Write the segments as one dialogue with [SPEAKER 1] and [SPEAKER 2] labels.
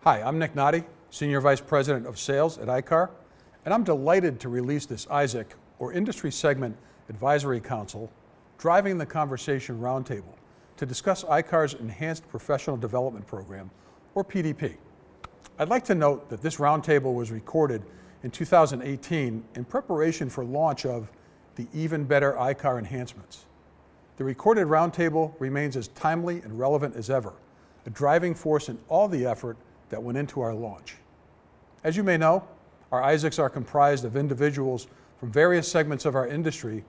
[SPEAKER 1] Hi, I'm Nick Noddy, Senior Vice President of Sales at ICAR, and I'm delighted to release this ISAC, or Industry Segment Advisory Council, Driving the Conversation Roundtable, to discuss ICAR's Enhanced Professional Development Program, or PDP. I'd like to note that this roundtable was recorded in 2018 in preparation for launch of the Even Better ICAR Enhancements. The recorded roundtable remains as timely and relevant as ever, a driving force in all the effort that went into our launch. As you may know, our ISACs are comprised of individuals from various segments of our industry,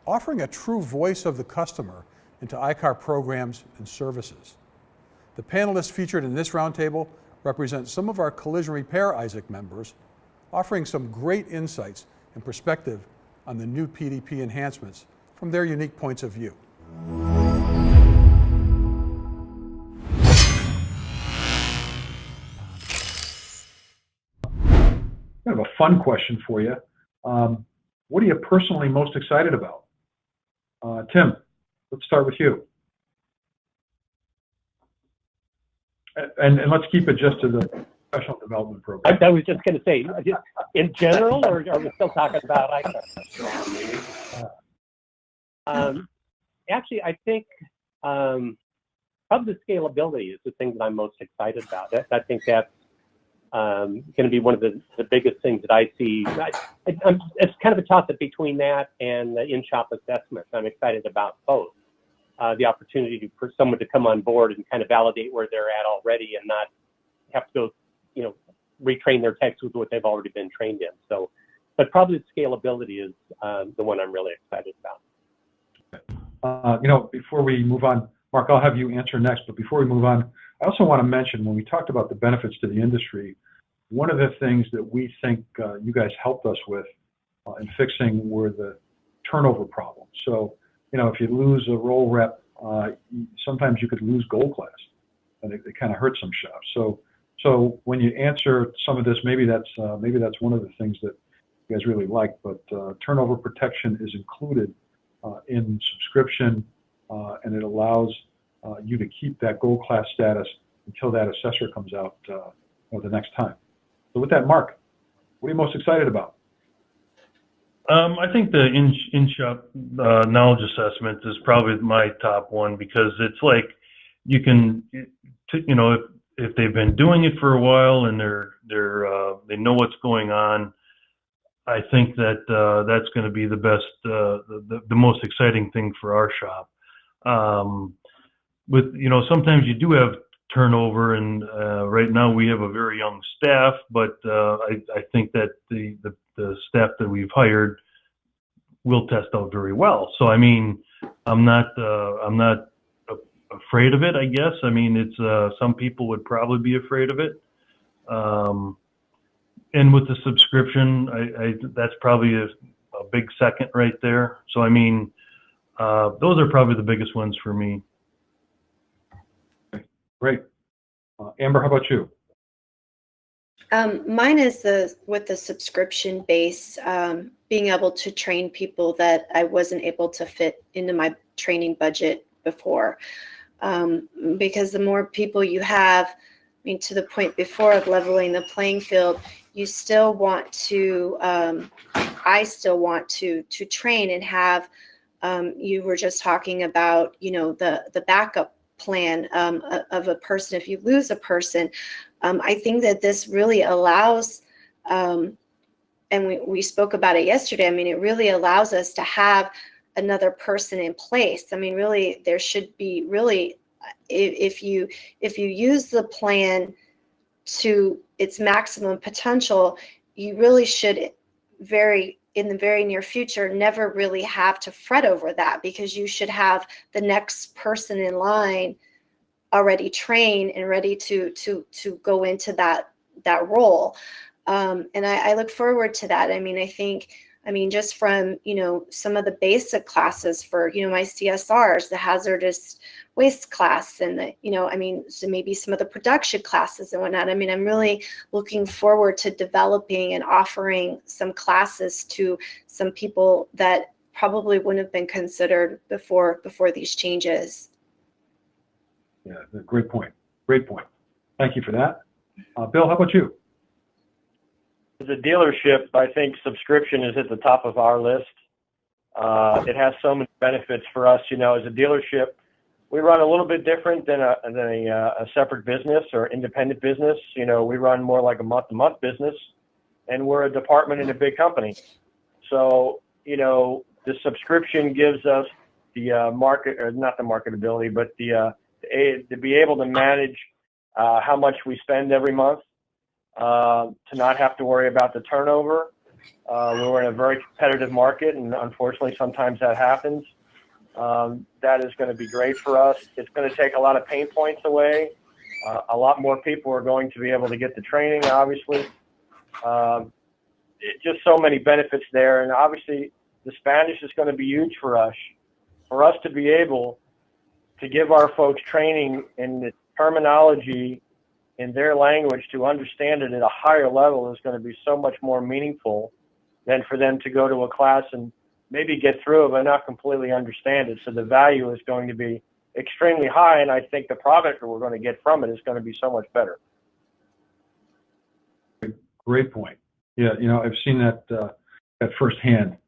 [SPEAKER 1] offering a true voice of the customer into ICAR programs and services. The panelists featured in this roundtable represent some of our collision repair ISAC members, offering some great insights and perspective on the new PDP enhancements from their unique points of view.
[SPEAKER 2] Kind of a fun question for you. What are you personally most excited about? Tim, let's start with you. And let's keep it just to the professional development program.
[SPEAKER 3] I was just going to say, in general, or are we still talking about ICAR? Actually, I think probably the scalability is the thing that I'm most excited about. I think that's going to be one of the biggest things that I see. It's kind of a toss-up between that and the in-shop assessments. I'm excited about both. The opportunity for someone to come on board and kind of validate where they're at already and not have to go, retrain their techs with what they've already been trained in. So, but probably the scalability is the one I'm really excited about.
[SPEAKER 2] Before we move on, Mark, I'll have you answer next, but before we move on, I also want to mention, when we talked about the benefits to the industry, one of the things that we think you guys helped us with in fixing were the turnover problem. So, if you lose a role rep, sometimes you could lose gold class, and it kind of hurts some shops. So when you answer some of this, maybe that's one of the things that you guys really like. But turnover protection is included in subscription, and it allows you to keep that gold class status until that assessor comes out the next time. So with that, Mark, what are you most excited about?
[SPEAKER 4] I think the in-shop knowledge assessment is probably my top one, because it's like you can, if they've been doing it for a while and they know what's going on, I think that that's going to be the best, the most exciting thing for our shop. Sometimes you do have turnover, and right now we have a very young staff, but I think that the staff that we've hired will test out very well. So I mean, I'm not afraid of it, I guess. I mean, it's some people would probably be afraid of it. And with the subscription, that's probably a big second right there. So I mean, those are probably the biggest ones for me.
[SPEAKER 2] Great. Amber, how about you?
[SPEAKER 5] Mine is with the subscription base, being able to train people that I wasn't able to fit into my training budget before. Because the more people you have, to the point before of leveling the playing field, you still want to, I still want to train and have, you were just talking about, the backup plan of a person if you lose a person. I think that this really allows, and we spoke about it yesterday, it really allows us to have another person in place. Really, there should be really, if you use the plan to its maximum potential, you really should in the very near future never really have to fret over that, because you should have the next person in line already trained and ready to go into that role. And I look forward to that. I think, just from, some of the basic classes for, my CSRs, the hazardous waste class, and so maybe some of the production classes and whatnot. I'm really looking forward to developing and offering some classes to some people that probably wouldn't have been considered before these changes.
[SPEAKER 2] Yeah, great point. Great point. Thank you for that. Bill, how about you?
[SPEAKER 6] As a dealership, I think subscription is at the top of our list. It has so many benefits for us. You know, as a dealership, we run a little bit different than a separate business or independent business. You know, we run more like a month-to-month business, and we're a department in a big company. So, you know, the subscription gives us the market, or not the marketability, but to be able to manage how much we spend every month, to not have to worry about the turnover. We're in a very competitive market, and unfortunately, sometimes that happens. That is going to be great for us. It's going to take a lot of pain points away. A lot more people are going to be able to get the training, obviously. Just so many benefits there, and obviously, the Spanish is going to be huge for us. For us to be able to give our folks training in the terminology in their language, to understand it at a higher level, is going to be so much more meaningful than for them to go to a class and maybe get through it but not completely understand it. So the value is going to be extremely high, and I think the product that we're going to get from it is going to be so much better.
[SPEAKER 2] Great point. Yeah, you know, I've seen that at firsthand.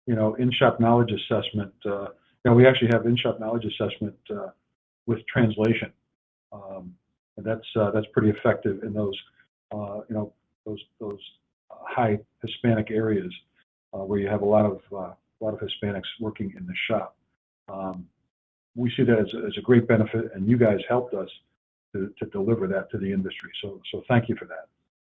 [SPEAKER 2] You know, in-shop knowledge assessment. You know, we actually have in-shop knowledge assessment with translation. And that's pretty effective in those, you know, those high Hispanic areas where you have a lot of Hispanics working in the shop. We see that as a great benefit, and you guys helped us to deliver that to the industry. So thank you for that.